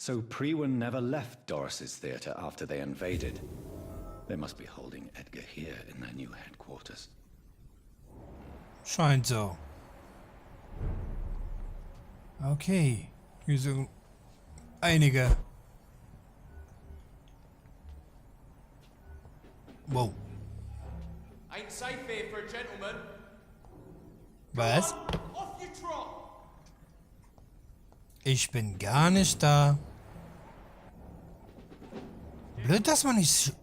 So Priwen never left Doris's theater after they invaded. They must be holding Edgar here in their new headquarters. Scheint so. Okay. Hier sind einige. Wow. Ain't safe here for a gentleman. Was? Off you trot. Ich bin gar nicht da. Blöd, dass man nicht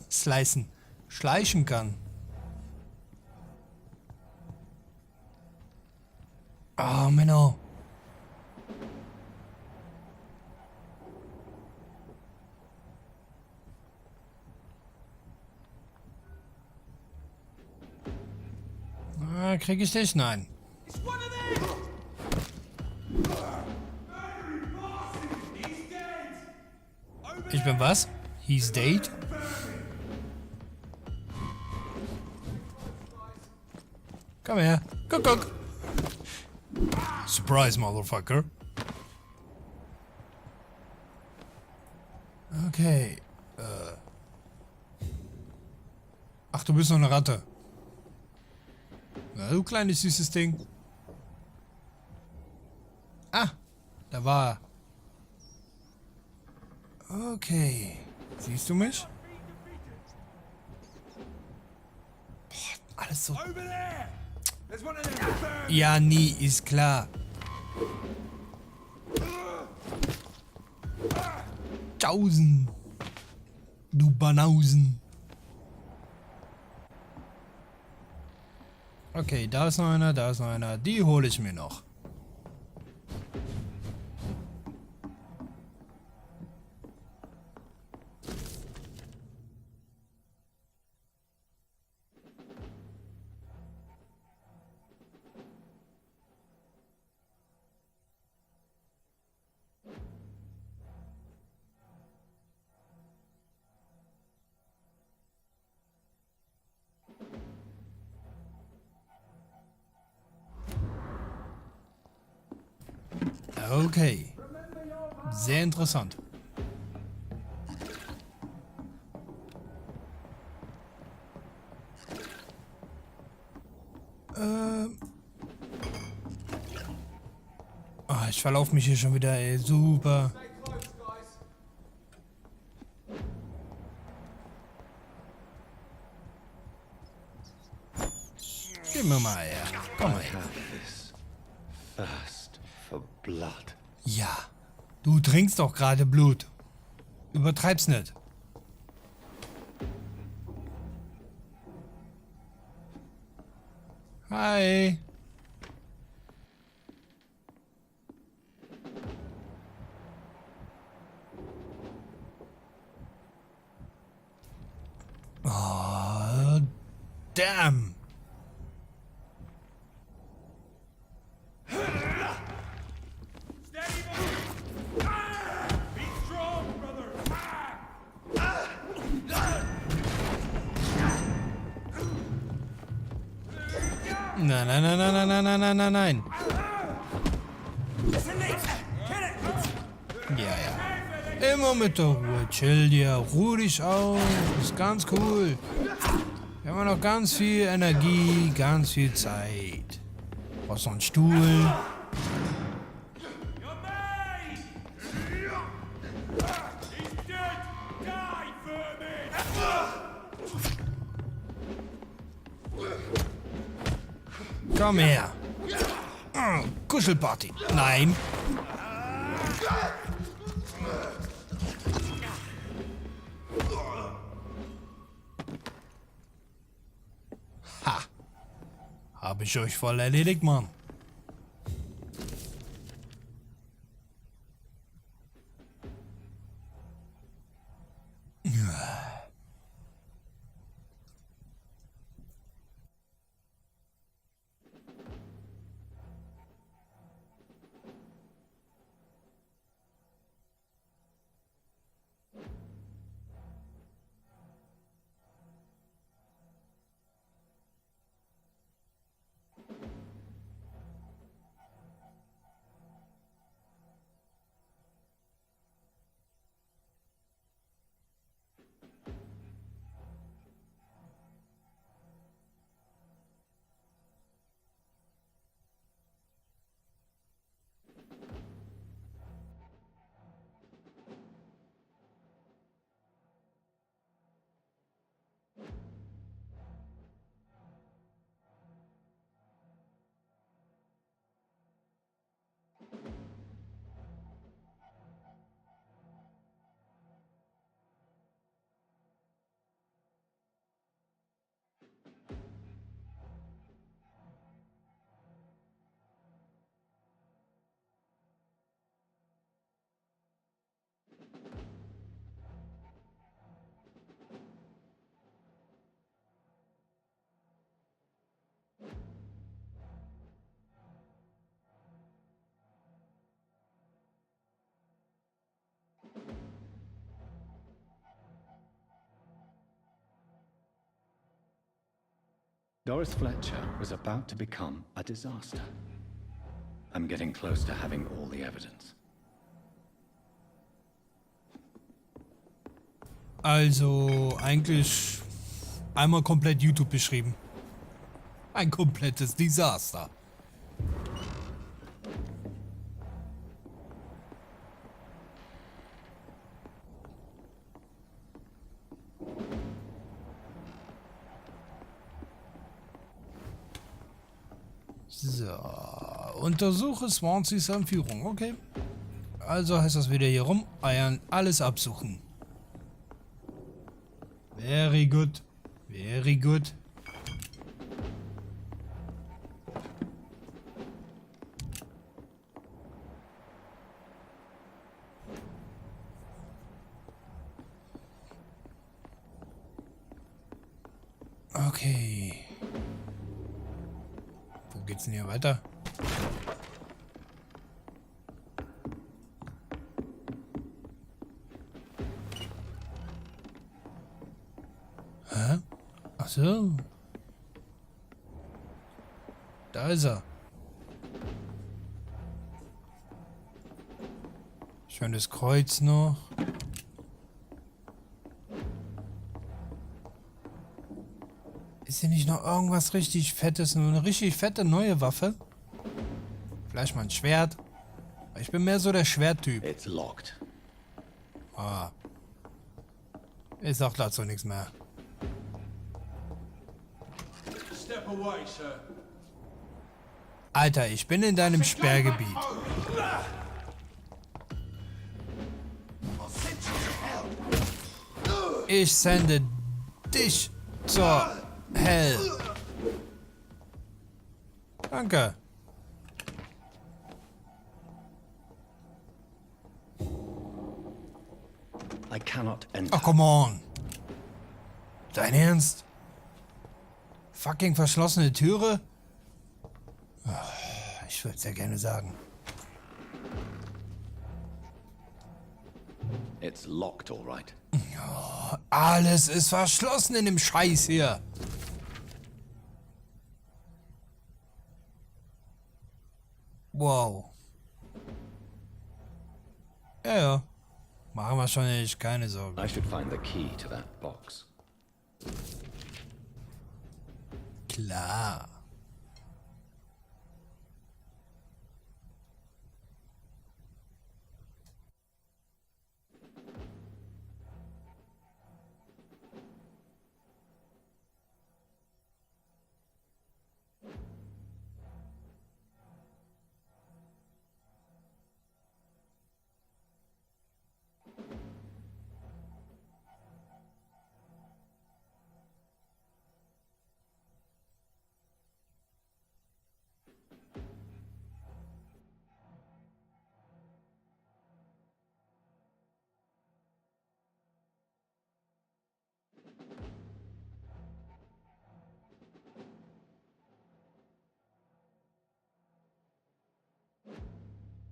schleichen kann. Oh, Menno. Ah, krieg ich dich? Nein. It's one of them. Ich bin was? He's dead? Komm her. Guck, guck. Surprise, motherfucker. Okay. Ach, du bist noch eine Ratte. Na, du kleines süßes Ding. Ah, da war er. Okay. Siehst du mich? Boah, alles so. Ja, nie, ist klar. Tschaußen. Du Banausen. Okay, da ist noch einer, da ist noch einer. Die hole ich mir noch. Okay. Sehr interessant. Oh, ich verlaufe mich hier schon wieder, ey. Super. Gib mir mal her. Komm mal her. Blood. Ja, du trinkst doch gerade Blut. Übertreib's nicht. Hi. Oh, damn. Nein, nein, nein, nein, nein, nein, nein, nein, nein. Ja, ja. Immer mit der Ruhe. Chill dir. Ruh dich aus. Ist ganz cool. Wir haben noch ganz viel Energie, ganz viel Zeit. Brauchst noch einen Stuhl. Komm her. Kuschelparty. Nein. Ha. Hab ich euch voll erledigt, Mann. Doris Fletcher was about to become a disaster. I'm getting close to having all the evidence. Also, eigentlich einmal komplett YouTube beschrieben. Ein komplettes Desaster. So, untersuche Swanseas Entführung, okay. Also heißt das wieder hier rumeiern, alles absuchen. Very good, very good. Okay. Wo geht's denn hier weiter? Hä? Ach so. Da ist er. Schönes Kreuz noch. Ist hier nicht noch irgendwas richtig Fettes? Nur eine richtig fette neue Waffe? Vielleicht mal ein Schwert? Ich bin mehr so der Schwerttyp. It's locked. Ah. Ich sag dazu nichts mehr. Step away, sir. Alter, ich bin in deinem Sperrgebiet. Ich sende dich zur Hell. Danke. I cannot enter. Oh, come on. Dein Ernst? Fucking verschlossene Türe? Ich würde es ja gerne sagen. It's locked, all right. Alles ist verschlossen in dem Scheiß hier. Wow. Ja, ja. Machen wir schon nicht, keine Sorgen. I should find the key to that box. Klar.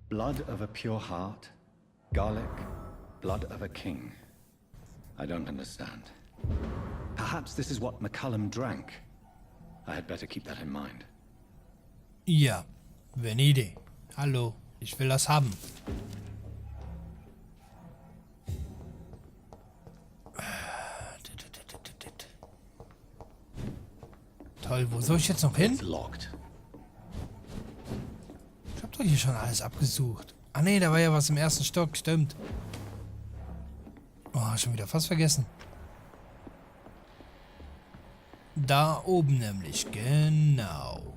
Blood of a pure heart, garlic, blood of a king. I don't understand. Perhaps this is what McCullum drank. I had better keep that in mind. Ja, wenn Idee. Hallo, ich will das haben. Toll, wo soll ich jetzt noch hin? It's locked. Ich hab doch hier schon alles abgesucht. Ah ne, da war ja was im ersten Stock, stimmt. Oh, schon wieder fast vergessen. Da oben nämlich, genau.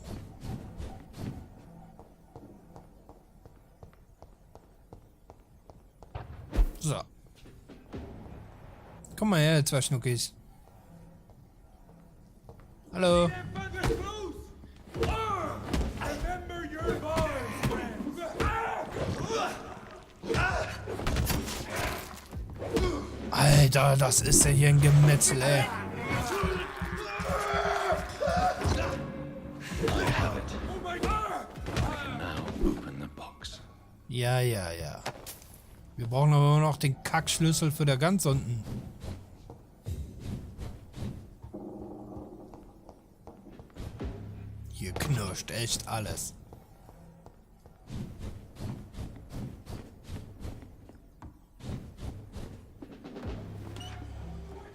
So. Komm mal her, ihr zwei Schnuckis. Hallo. Alter, das ist ja hier ein Gemetzel, ey. I have it. I can now open the box. Ja, ja, ja. Wir brauchen aber noch den Kackschlüssel für da ganz unten. wurscht, echt alles.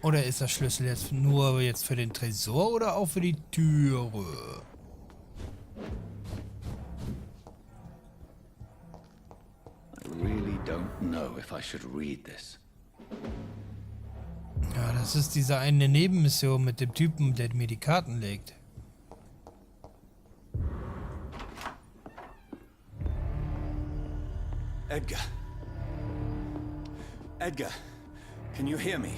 Oder ist der Schlüssel jetzt nur für den Tresor oder auch für die Türe? I really don't know if I should read this. Ja, das ist diese eine Nebenmission mit dem Typen, der mir die Karten legt. Edgar. Edgar, can you hear me?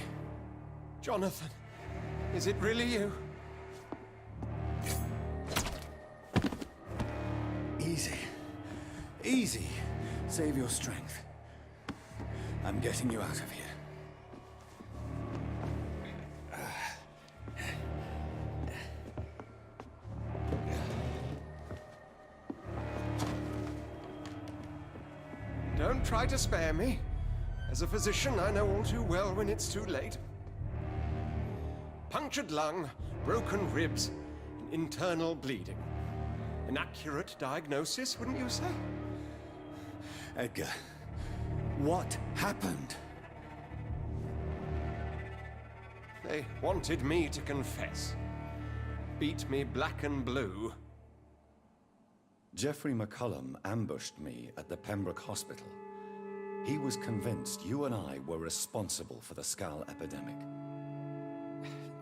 Jonathan, is it really you? Easy. Easy. Save your strength. I'm getting you out of here. Don't try to spare me. As a physician, I know all too well when it's too late. Punctured lung, broken ribs, and internal bleeding. An accurate diagnosis, wouldn't you say? Edgar, what happened? They wanted me to confess. Beat me black and blue. Jeffrey McCullum ambushed me at the Pembroke Hospital. He was convinced you and I were responsible for the Skal epidemic.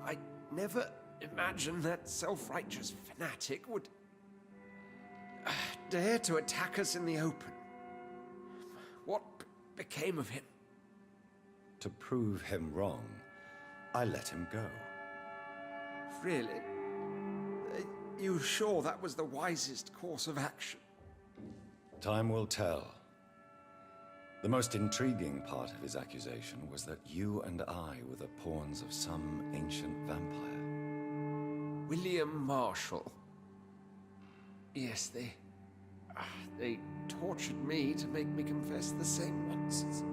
I never imagined that self-righteous fanatic would dare to attack us in the open. What became of him? To prove him wrong, I let him go. Really? Are you sure that was the wisest course of action? Time will tell. The most intriguing part of his accusation was that you and I were the pawns of some ancient vampire. William Marshall. Yes, they tortured me to make me confess the same nonsense.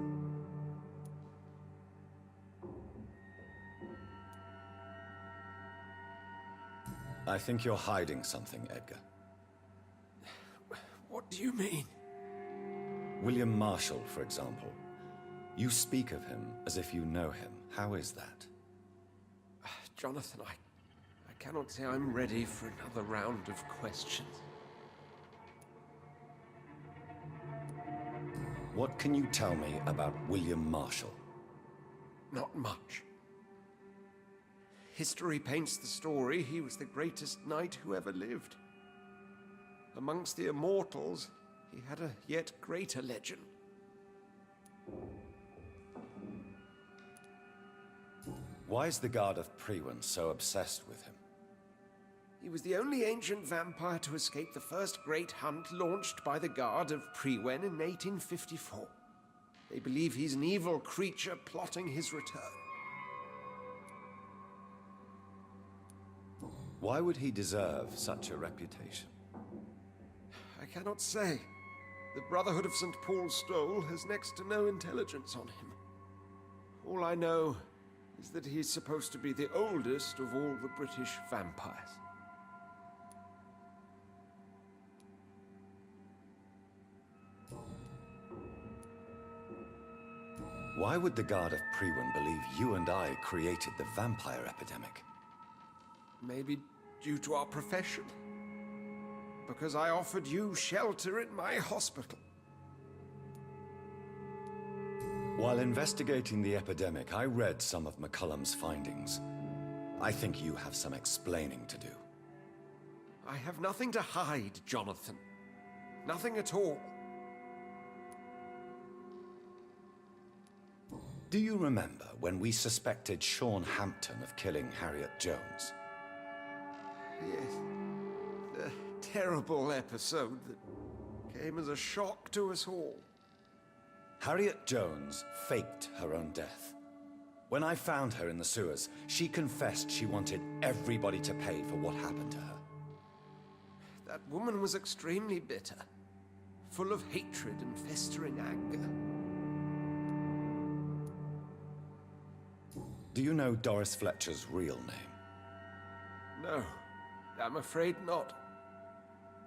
I think you're hiding something, Edgar. What do you mean? William Marshall, for example. You speak of him as if you know him. How is that? Jonathan, I cannot say I'm ready for another round of questions. What can you tell me about William Marshall? Not much. History paints the story he was the greatest knight who ever lived. Amongst the immortals, he had a yet greater legend. Why is the Guard of Priwen so obsessed with him? He was the only ancient vampire to escape the first great hunt launched by the Guard of Priwen in 1854. They believe he's an evil creature plotting his return. Why would he deserve such a reputation? I cannot say. The Brotherhood of St. Paul's Stole has next to no intelligence on him. All I know is that he's supposed to be the oldest of all the British vampires. Why would the Guard of Priwen believe you and I created the vampire epidemic? Maybe due to our profession. Because I offered you shelter in my hospital. While investigating the epidemic, I read some of McCullum's findings. I think you have some explaining to do. I have nothing to hide, Jonathan. Nothing at all. Do you remember when we suspected Sean Hampton of killing Harriet Jones? Yes. The terrible episode that came as a shock to us all. Harriet Jones faked her own death. When I found her in the sewers, she confessed she wanted everybody to pay for what happened to her. That woman was extremely bitter, full of hatred and festering anger. Do you know Doris Fletcher's real name? No, I'm afraid not.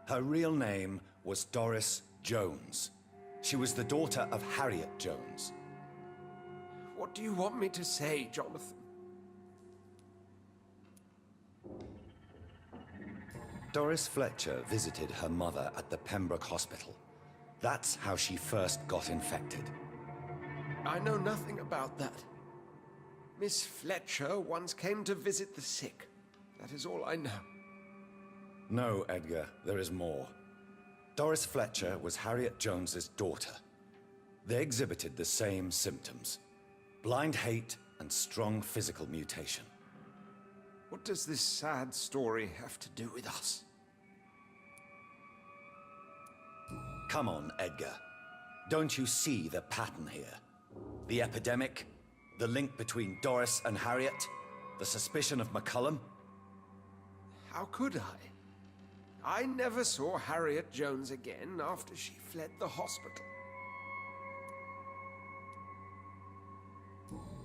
Her real name was Doris Jones. She was the daughter of Harriet Jones. What do you want me to say, Jonathan? Doris Fletcher visited her mother at the Pembroke Hospital. That's how she first got infected. I know nothing about that. Miss Fletcher once came to visit the sick. That is all I know. No, Edgar, there is more. Doris Fletcher was Harriet Jones's daughter. They exhibited the same symptoms: blind hate and strong physical mutation. What does this sad story have to do with us? Come on, Edgar. Don't you see the pattern here? The epidemic, the link between Doris and Harriet, the suspicion of McCullum. How could I? I never saw Harriet Jones again after she fled the hospital.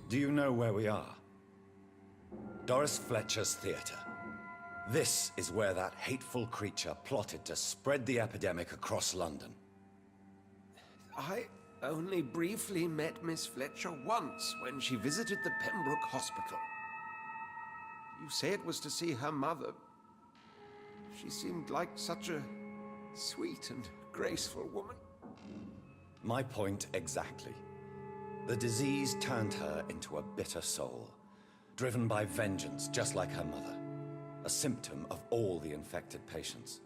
Do you know where we are? Doris Fletcher's theatre. This is where that hateful creature plotted to spread the epidemic across London. I only briefly met Miss Fletcher once when she visited the Pembroke Hospital. You say it was to see her mother. She seemed like such a sweet and graceful woman. My point exactly. The disease turned her into a bitter soul, driven by vengeance just like her mother. A symptom of all the infected patients.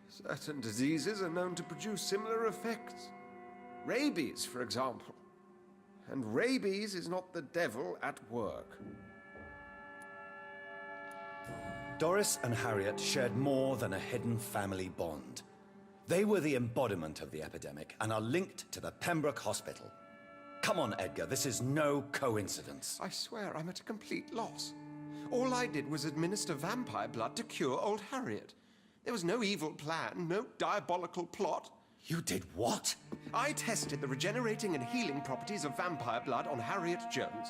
Certain diseases are known to produce similar effects. Rabies, for example. And rabies is not the devil at work. Doris and Harriet shared more than a hidden family bond. They were the embodiment of the epidemic and are linked to the Pembroke Hospital. Come on, Edgar, this is no coincidence. I swear I'm at a complete loss. All I did was administer vampire blood to cure old Harriet. There was no evil plan, no diabolical plot. You did what? I tested the regenerating and healing properties of vampire blood on Harriet Jones.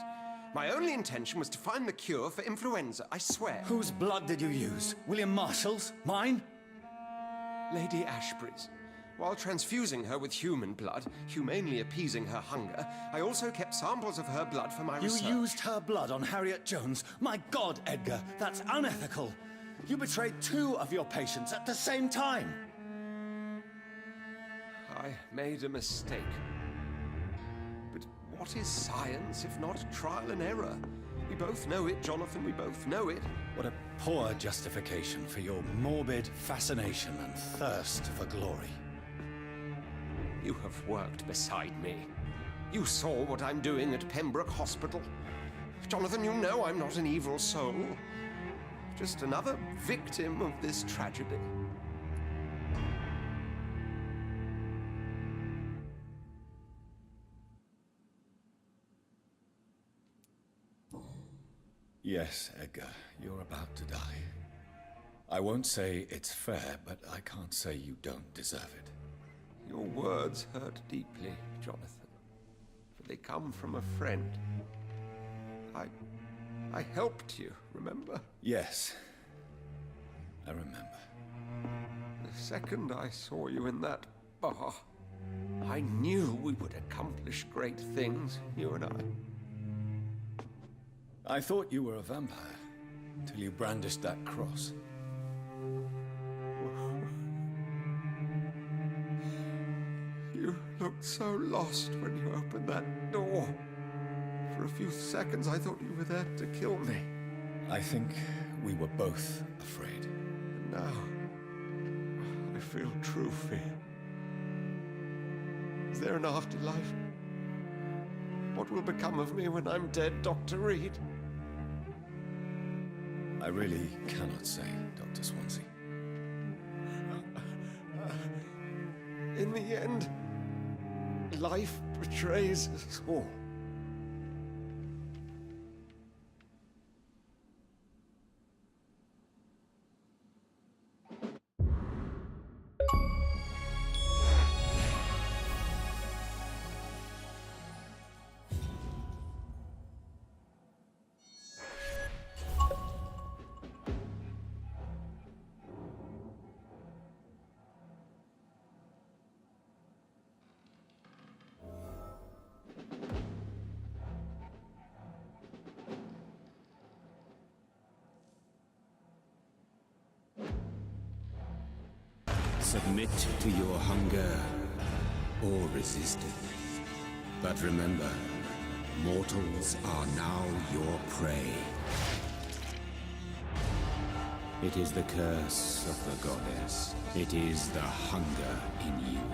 My only intention was to find the cure for influenza, I swear. Whose blood did you use? William Marshall's? Mine? Lady Ashbury's. While transfusing her with human blood, humanely appeasing her hunger, I also kept samples of her blood for my research. You used her blood on Harriet Jones? My God, Edgar, that's unethical. You betrayed 2 of your patients at the same time. I made a mistake. But what is science if not trial and error? We both know it, Jonathan, we both know it. What a poor justification for your morbid fascination and thirst for glory. You have worked beside me. You saw what I'm doing at Pembroke Hospital. Jonathan, you know I'm not an evil soul. Just another victim of this tragedy. Yes, Edgar, you're about to die. I won't say it's fair, but I can't say you don't deserve it. Your words hurt deeply, Jonathan, for they come from a friend. I helped you, remember? Yes, I remember. The second I saw you in that bar, I knew we would accomplish great things, you and I. I thought you were a vampire, till you brandished that cross. You looked so lost when you opened that door. For a few seconds, I thought you were there to kill me. I think we were both afraid. And now, I feel true fear. Is there an afterlife? What will become of me when I'm dead, Dr. Reed? I really cannot say, Dr. Swansea. In the end, life betrays us all. submit to your hunger or resist it. But remember, mortals are now your prey. It is the curse of the goddess. It is the hunger in you,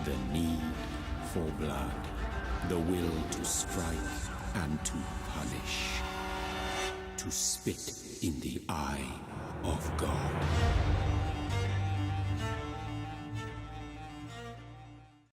the need for blood, the will to strike and to punish, to spit in the eye of God.